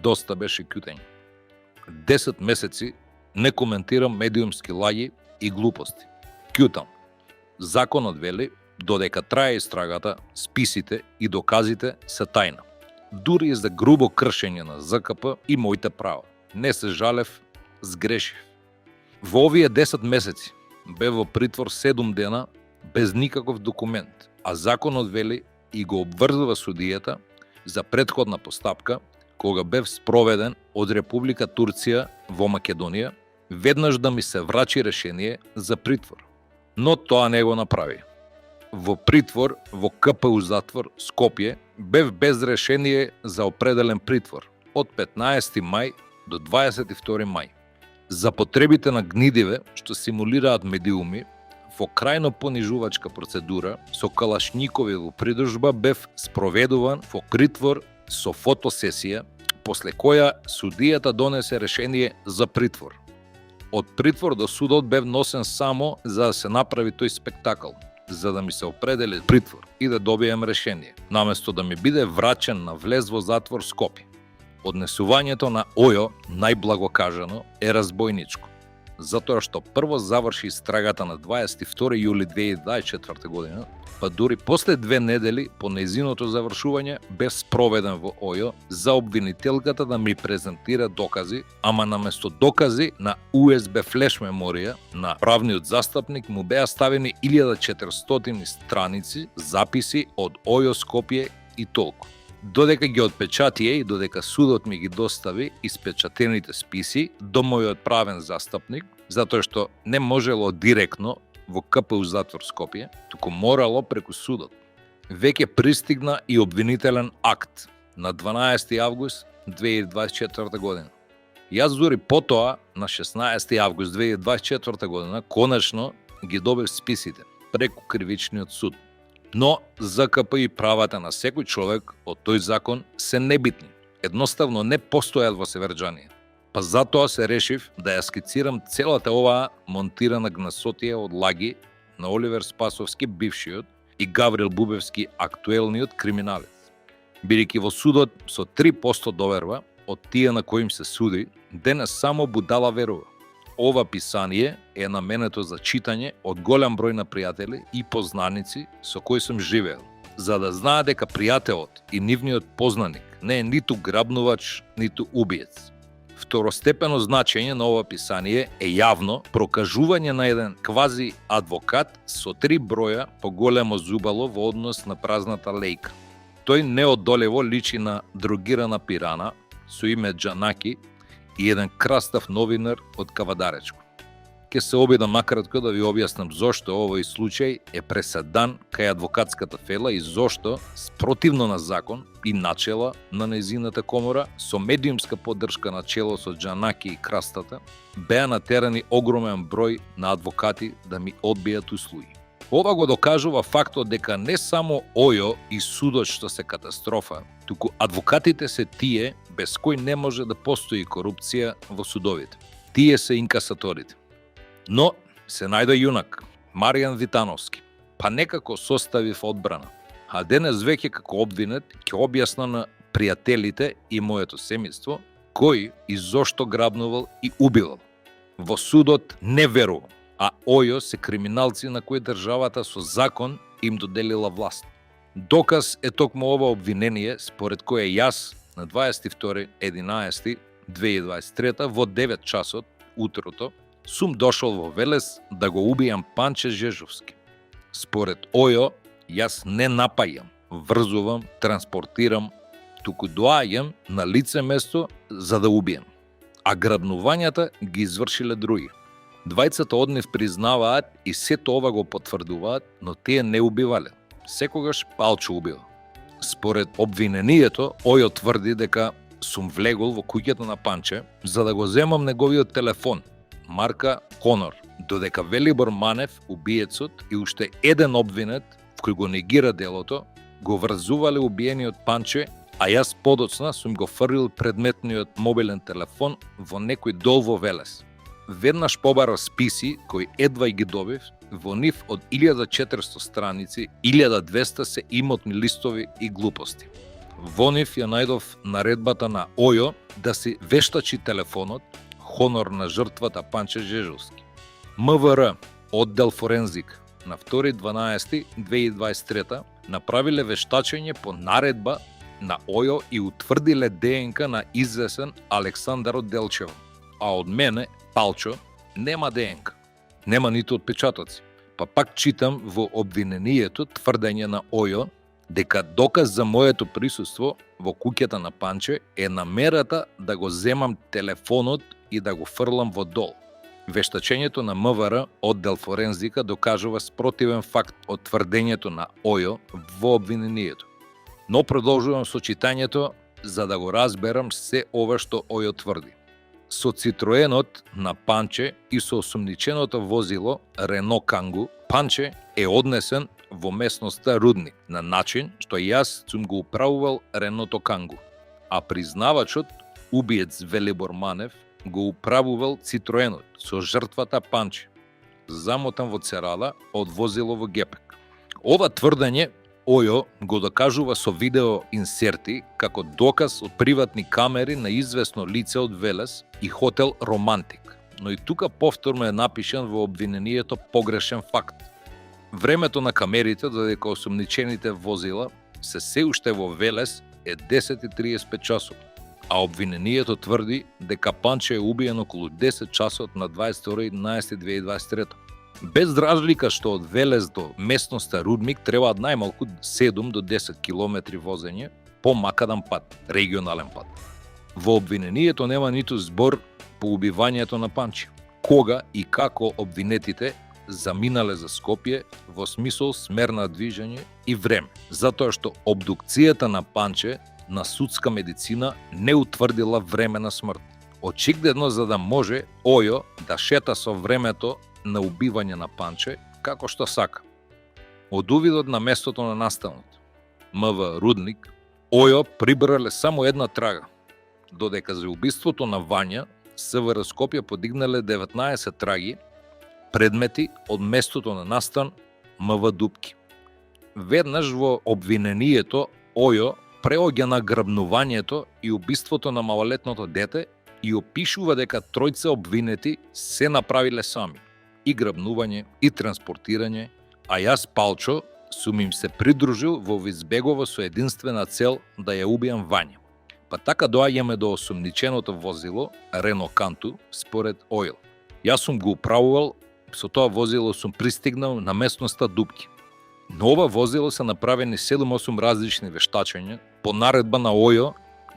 доста беше кјутење. 10 месеци не коментирам медиумски лаги и глупости. Кјутам. Законот вели, додека трае истрагата, списите и доказите се тајна. Дури и за грубо кршење на ЗКП и моите права. Не се жалев, сгрешив. Во овие 10 месеци бев во притвор 7 дена без никаков документ, а законот вели и го обврзува судијата за претходна постапка кога бев спроведен од Република Турција во Македонија, веднаш да ми се врачи решение за притвор. Но тоа не го направи. Во притвор во КПУ затвор Скопје бев без решение за определен притвор од 15 мај до 22 мај. За потребите на гнидиве што симулираат медиуми, во крајно понижувачка процедура со калашникови во придружба бев спроведуван во притвор со фотосесија, после која судијата донесе решение за притвор. Од притвор до судот бев носен само за да се направи тој спектакл, за да ми се определи притвор и да добием решение, наместо да ми биде врачен на влез во затвор Скопје. Однесувањето на ОЈО, најблаго кажано, е разбојничко, затоа што прво заврши истрагата на 22 јули 2024 година, па дури после 2 недели по нејзиното завршување бев спроведен во ОЈО за обвинителката да ми презентира докази, ама наместо докази на USB флеш меморија на правниот застапник му беа ставени 1400 страници записи од ОЈО Скопје и толку. Додека ги отпечатија и додека судот ми ги достави испечатените списи до мојот правен застапник, затоа што не можело директно во КПУ затвор Скопје, туку морало преку судот. Веќе пристигна и обвинителен акт на 12 август 2024 година. Јас дури потоа, на 16 август 2024 година, конечно ги добив списите преку кривичниот суд. Но ЗКП и правата на секој човек од тој закон се небитни. Едноставно не постојат во Северџанија. Па затоа се решив да ја скицирам целата оваа монтирана гнасотија од лаги на Оливер Спасовски, бившиот, и Гаврил Бубевски, актуелниот криминалец. Бидејќи во судот со 3% доверба од тие на кои им се суди, денес само будала верува. Ова писание е наменето за читање од голем број на пријатели и познаници со кои сум живеел, за да знаат дека пријателот и нивниот познаник не е ниту грабнувач, ниту убиец. Второстепено значење на ова писание е јавно прокажување на еден квази адвокат со 3 броја поголемо зубало во однос на празната лејка. Тој неодолево личи на другирана пирана со име Џанаки и еден крастав новинар од Кавадаречко. Ке се обидам накратко да ви објаснам зошто овој случај е преседан кај адвокатската фела и зошто, спротивно на закон и начела на нејзината комора, со медиумска поддршка на чело со Џанаки и крастата, беа натерани огромен број на адвокати да ми одбијат услуги. Ова го докажува фактот дека не само ОЈО и судот што се катастрофа, туку адвокатите се тие без кои не може да постои корупција во судовите. Тие се инкасаторите. Но се најде јунак, Маријан Витановски, па некако составив одбрана. А денес веќе како обвинет ќе објаснам на пријателите и моето семејство кој и зошто грабнувал и убивал. Во судот не верувам, а ОЈО се криминалци на кои државата со закон им доделила власт. Доказ е токму ова обвинение според кое јас на 22.11.2023 во 9 часот утрото сум дошол во Велес да го убијам Панче Жежовски. Според ОЈО, јас не напајам, врзувам, транспортирам, туку доаѓам на лице место за да убием. А грабнувањата ги извршиле други. Двајцата од нив признаваат и сето ова го потврдуваат, но тие не убивале. Секогаш Палчо убива. Според обвинението, ОЈО тврди дека сум влегол во куќата на Панче за да го земам неговиот телефон, марка Honor, додека Велибор Манев, убиецот и уште еден обвинет, кој го негира делото, го врзувале убиениот Панче, а јас подоцна сум го фрлил предметниот мобилен телефон во некој дол во Велес. Веднаш побарав списи кои едва ги добив, во нив од 1400 страници, 1200 се имотни листови и глупости. Во нив ја најдов наредбата на Ојо да си вештачи телефонот, хонор на жртвата Панче Жежовски. МВР, оддел форензик, на 2.12.2023 направиле вештачење по наредба на Ојо и утврдиле ДНК на извесен Александар Делчев. А од мене, Палчо, нема ДНК. Нема ниту отпечатоци. Па пак читам во обвинението тврдење на Ојо дека доказ за моето присуство во куќата на Панче е намерата да го земам телефонот и да го фрлам во дол. Вештачењето на МВР, оддел форензика, докажува спротивен факт од тврдењето на Ојо во обвинението. Но продолжувам со читањето за да го разберам се ова што Ојо тврди. Со Цитроенот на Панче и со осумниченото возило Рено Кангу, Панче е однесен во местноста Рудник на начин што јас сум го управувал Реното Кангу, а признавачот, убиец Велибор Манев, го управувал Цитроенот со жртвата Панче, замотан во церала од возило во гепек. Ова тврдење Ојо го докажува со видео инсерти како доказ од приватни камери на известно лице од Велес и хотел Романтик, но и тука повторно е напишан во обвинението погрешен факт. Времето на камерите додека осумничените возила се уште во Велес е 10:35 часот, а обвинението тврди дека Панче е убиен околу 10 часот на 22.11.2023. Без разлика што од Велес до местноста Рудник требаат најмалку 7 до 10 километри возење по макадан пат, регионален пат. Во обвинението нема ниту збор по убивањето на Панче. Кога и како обвинетите заминале за Скопје во смисол смер на движење и време, затоа што обдукцијата на Панче на судска медицина не утврдила време на смрт. Очигледно за да може Ојо да шета со времето на убивање на Панче како што сака. Од увидот на местото на настанот, МВ Рудник, Ојо прибрале само една трага, додека за убиството на Вања СВР Скопје подигнале 19 траги, предмети од местото на настан МВ Дупки. Веднаш во обвинението Ојо преоѓа на грабнувањето и убиството на малолетното дете и опишува дека тројца обвинети се направиле сами. И грабнување, и транспортирање, а јас, Палчо, сум им се придружил во избегова со единствена цел да ја убијам Вања. Па така доаѓаме до осумниченото возило Рено Канту според Ојо. Јас сум го управувал, со тоа возило сум пристигнал на местноста Дупки. На ова возило се направени 7-8 различни вештачења по наредба на Ојо,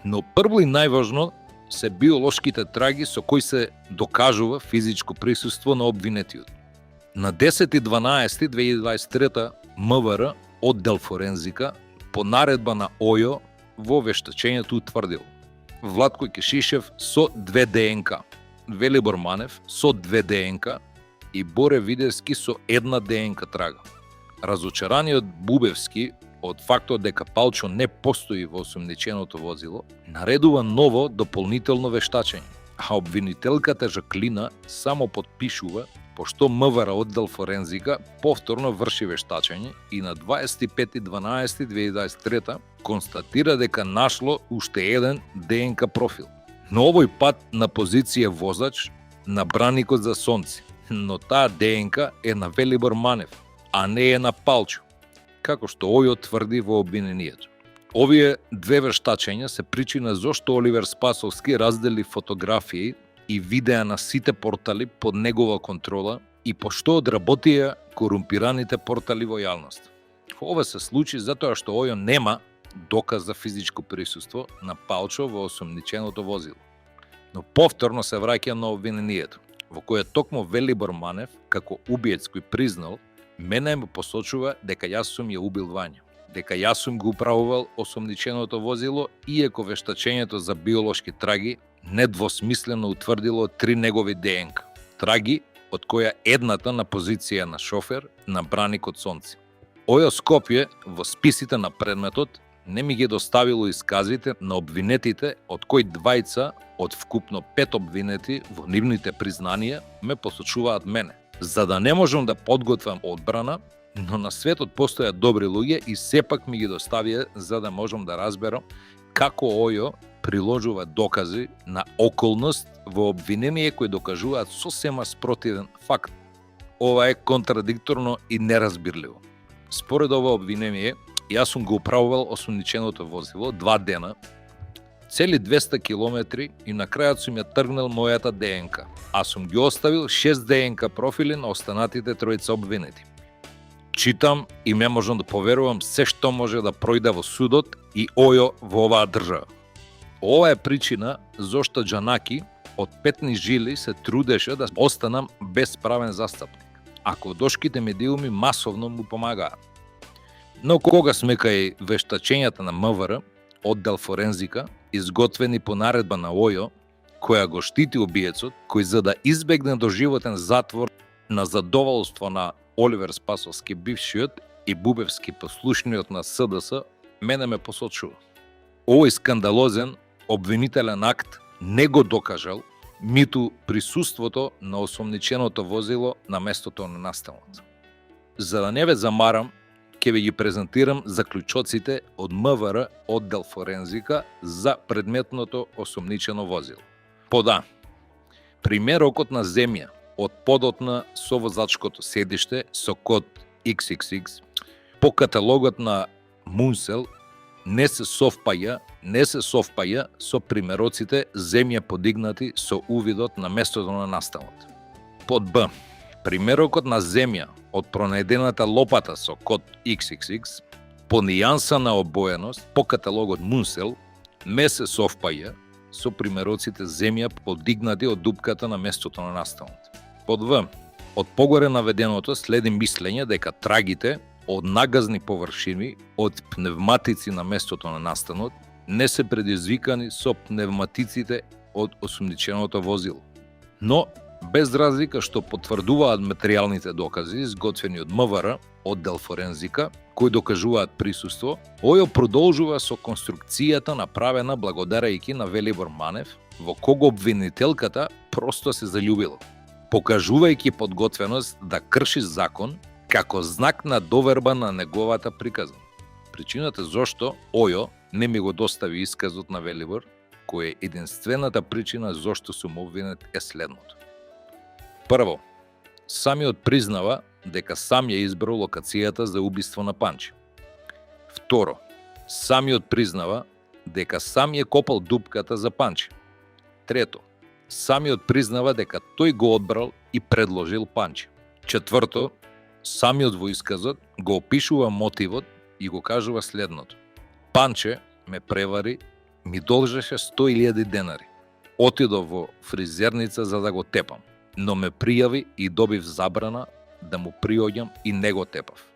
но прво и најважно се биолошките траги со кои се докажува физичко присуство на обвинетиот. На 10.12.2023 МВР, оддел форензика, по наредба на Ојо во вештачењето утврдил Владко Кешишев со 2 ДНК, Велибор Манев со 2 ДНК и Боре Видевски со 1 ДНК трага. Разочараниот Бубевски од фактот дека Палчо не постои во осумниченото возило, наредува ново дополнително вештачење, а обвинителката Жаклина само подпишува, пошто МВР оддел форензика повторно врши вештачење и на 25.12.2023 констатира дека нашло уште еден ДНК профил. Но овој пат на позиција возач на браникот за сонце, но таа ДНК е на Велибор Манев, а не е на Палчо, како што Ојо тврди во обвинението. Овие две вештачења се причина зошто Оливер Спасовски раздели фотографии и видеа на сите портали под негова контрола и пошто одработија корумпираните портали во јавност. Ова се случи затоа што Ојо нема доказ за физичко присуство на Палчо во осумниченото возило. Но повторно се враќа на обвинението, во кое токму Велибор Манев, како убиец кој признал, мене ме посочува дека јас сум ја убил Вања, дека јас сум го управувал осумниченото возило, иако вештачењето за биолошки траги недвосмислено утврдило 3 негови ДНК. Траги, од која едната на позиција на шофер на браникот сонце. Ојо Скопје во списите на предметот не ми ги доставило исказите на обвинетите, од кои двајца од вкупно 5 обвинети во нивните признанија ме посочуваат мене. За да не можам да подготвам одбрана, Но на светот постојат добри луѓе и сепак ми ги доставија за да можам да разберам како Ојо приложува докази на околност во обвинение кои докажуваат сосема спротивен факт. Ова е контрадикторно и неразбирливо. Според ова обвинение, јас сум го управувал осомниченото возило 2 дена, цели 200 километри и на крајот сум ја тргнал мојата ДНК, а сум ги оставил 6 ДНК профили на останатите тројца обвинети. Читам и не можам да поверувам се што може да пројде во судот и Ојо во оваа држава. Ова е причина зошто Џанаки од петни жили се трудеше да останам без правен застапник, а кодошките медиуми масовно му помагаат. Но кога сме кај вештачењата на МВР, оддел форензика, изготвени по наредба на Ојо, која го штити убиецот, кој за да избегне доживотен затвор на задоволство на Оливер Спасовски бившиот и Бубевски послушниот на СДС, мене ме посочува. Овој скандалозен обвинителен акт не го докажал ниту присуството на осомниченото возило на местото на настанот. За да не ве замарам, ќе ви ги презентирам заклучоците од МВР оддел форензика за предметното осомничено возило. Пода, примерокот на земја од подот на совозачкото седиште со код XXX по каталогот на Мунсел не се совпаја со примероците земја подигнати со увидот на местото на настанот. Под Б, примерокот на земја од пронајдената лопата со код XXX по нијанса на обоеност по каталогот Мунсел не се совпаја со примероците земја подигнати од дупката на местото на настанот. Под В, од погоре наведеното следи мислење дека трагите од нагазни површини од пневматици на местото на настанот не се предизвикани со пневматиците од осомниченото возило. Но, без разлика што потврдуваат материјалните докази изготвени од МВР, оддел форензика, кои докажуваат присуство, Ојо продолжува со конструкцијата направена благодарејќи на Велибор Манев, во кого обвинителката просто се заљубила, покажувајќи подготвеност да крши закон како знак на доверба на неговата приказна. Причината зошто Ојо не ми го достави исказот на Велибор, кој е единствената причина зошто сум обвинет е следното. Прво, самиот признава дека сам ја избрал локацијата за убиство на Панче. Второ, самиот признава дека сам ја копал дупката за Панче. Трето, самиот признава дека тој го одбрал и предложил Панче. Четврто, самиот во исказот го опишува мотивот и го кажува следното. Панче ме превари, ми должеше 100.000 денари. Отидов во фризерница за да го тепам, но ме пријави и добив забрана да му приоѓам и не го тепав.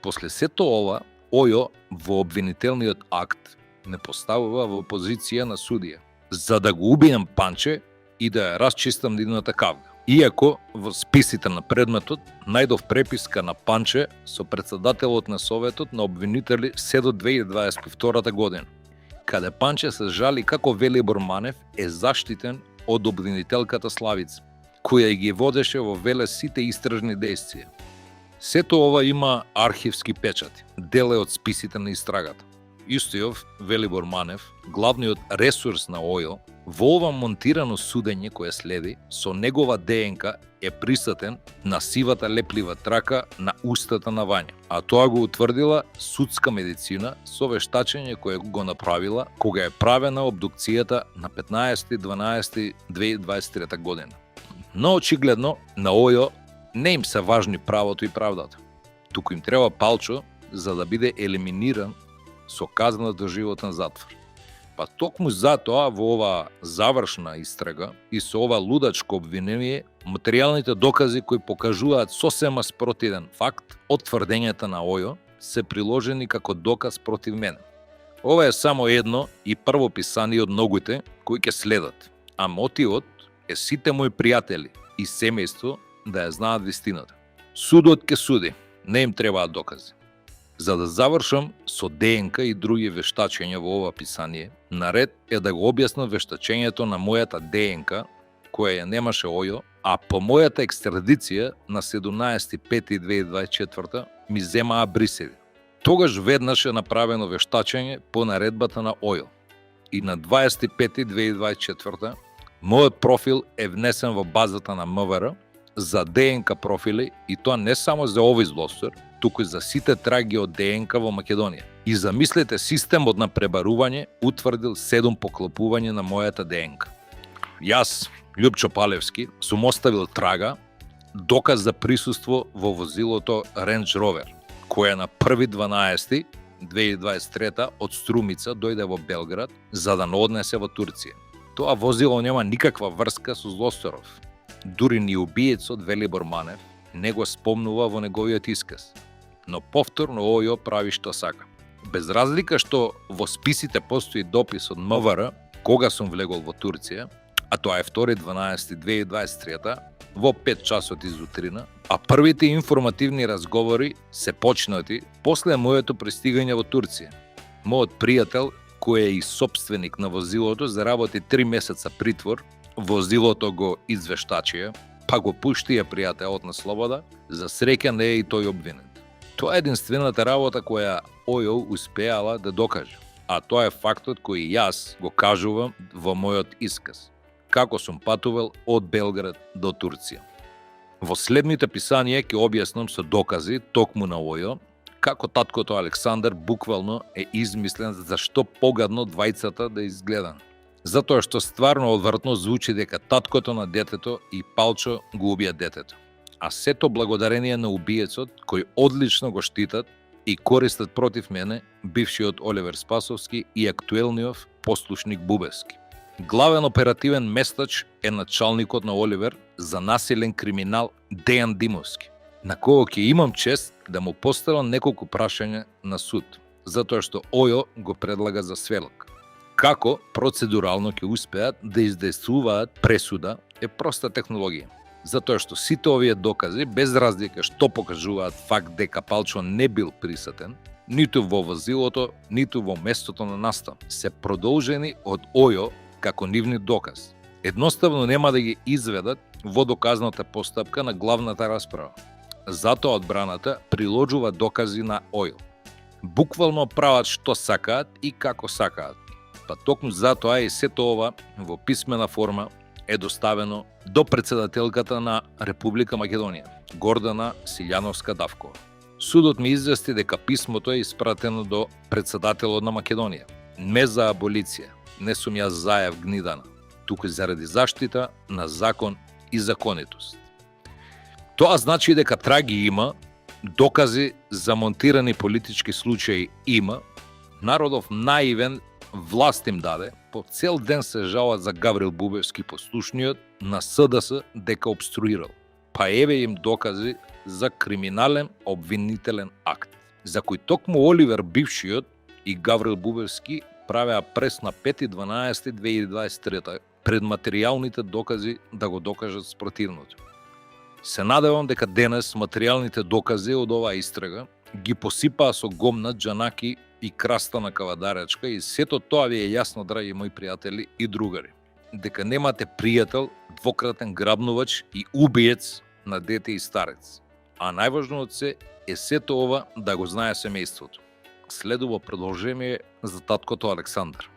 После сето ова, Ојо во обвинителниот акт ме поставува во позиција на судија, за да го убијам Панче и да ја расчистам нивната кавга. Иако во списите на предметот најдов преписка на Панче со председателот на Советот на обвинители се до 2022 година, каде Панче се жали како Велибор Манев е заштитен од обвинителката Славица, која ги водеше во веле сите истражни дејствија. Сето ова има архивски печати, дел е од списите на истрагата. Истојов Велибор Манев, главниот ресурс на Ојо, во ова монтирано судење кое следи, со негова ДНК е присутен на сивата леплива трака на устата на Вања, а тоа го утврдила судска медицина со вештачење кое го направила кога е правена обдукцијата на 15.12.2023 година. Но очигледно на Ојо не им се важни правото и правдата, туку им треба палчо за да биде елиминиран со казна до животен затвор. Па токму затоа во ова завршна истрага и со ова лудачко обвинение, материјалните докази кои покажуваат сосема спротивен факт од тврдењата на Ојо се приложени како доказ против мене. Ова е само едно и прво писание од многуте кои ќе следат, а мотивот е сите мои пријатели и семејство да ја знаат вистината. Судот ќе суди, не им требаат докази. За да завршам со ДНК и други вештачења во ова писание, наред е да го објаснам вештачењето на мојата ДНК, која ја немаше Ојо, а по мојата екстрадиција на 17.5.2024 ми земаа брисеви. Тогаш веднаш е направено вештачење по наредбата на Ојо и на 25.2024 мојот профил е внесен во базата на МВР за ДНК профили и тоа не само за овој злостор, туку и за сите траги од ДНК во Македонија. И замислете, системот на пребарување утврдил 7 поклопување на мојата ДНК. Јас, Љупчо Палевски, сум оставил трага, доказ за присуство во возилото Range Rover, која на 1.12.2023 од Струмица дојде во Белград за да не однесе во Турција. Тоа возило нема никаква врска со злосторов. Дури ни убиецот Велибор Манев не го спомнува во неговиот исказ. Но повторно Ојо прави што сака. Без разлика што во списите постои допис од МВР кога сум влегол во Турција, а тоа е 2.12.2023 во 5 часот из утрина, а првите информативни разговори се почнати после моето пристигање во Турција. Мојот пријател, кој е и собственик на возилото, заработи 3 месеца притвор, возилото го извештачија, па го пуштија пријателот на слобода, за среќа не е и тој обвинет. Тоа е единствената работа која Ојо успеала да докаже, а тоа е фактот кој јас го кажувам во мојот исказ, како сум патувал од Белград до Турција. Во следните писанија ќе објаснам со докази токму на Ојо, како таткото Александар буквално е измислен за што погадно двајцата да изгледан. Затоа што стварно одвратно звучи дека таткото на детето и Палчо го убија детето. А сето благодарение на убиецот кој одлично го штитат и користат против мене бившиот Оливер Спасовски и актуелниот послушник Бубевски. Главен оперативен местач е началникот на Оливер за насилен криминал Дејан Димовски, на кој ќе имам чест да му поставам неколку прашања на суд, затоа што Ојо го предлага за сведок. Како процедурално ќе успеат да издействуваат пресуда е проста технологија, затоа што сите овие докази, без разлика што покажуваат факт дека Палчо не бил присутен, ниту во возилото, ниту во местото на настан, се продолжени од Ојо како нивни доказ. Едноставно нема да ги изведат во доказната постапка на главната расправа. Затоа одбраната приложува докази на Ојо. Буквално прават што сакаат и како сакаат. Па токму затоа и сето ова во писмена форма е доставено до председателката на Република Македонија, Гордана Силјановска-Давкова. Судот ми извести дека писмото е испратено до председателот на Македонија. Не за аболиција, не сум јас Заев Гнидана, туку заради заштита на закон и законитост. Тоа значи дека траги има, докази за монтирани политички случаи има, народов наивен власт им даде, по цел ден се жалат за Гаврил Бубевски послушниот на СДС дека обструирал. Па еве им докази за криминален обвинителен акт, за кој токму Оливер бившиот и Гаврил Бубевски правеа прес на 5.12.2023 пред материјалните докази да го докажат спротивното. Се надевам дека денес материјалните докази од оваа истрага ги посипаа со гомна, џанаки и краста на кавадаречка и сето тоа ви е јасно, драги мои пријатели и другари, дека немате пријател, двократен грабнувач и убиец на дете и старец. А најважно од се е сето ова да го знае семејството. Следува продолжение за таткото Александар.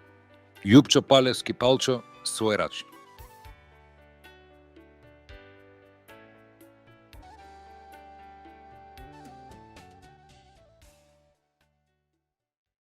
Љупчо Палевски Палчо, свој рачник.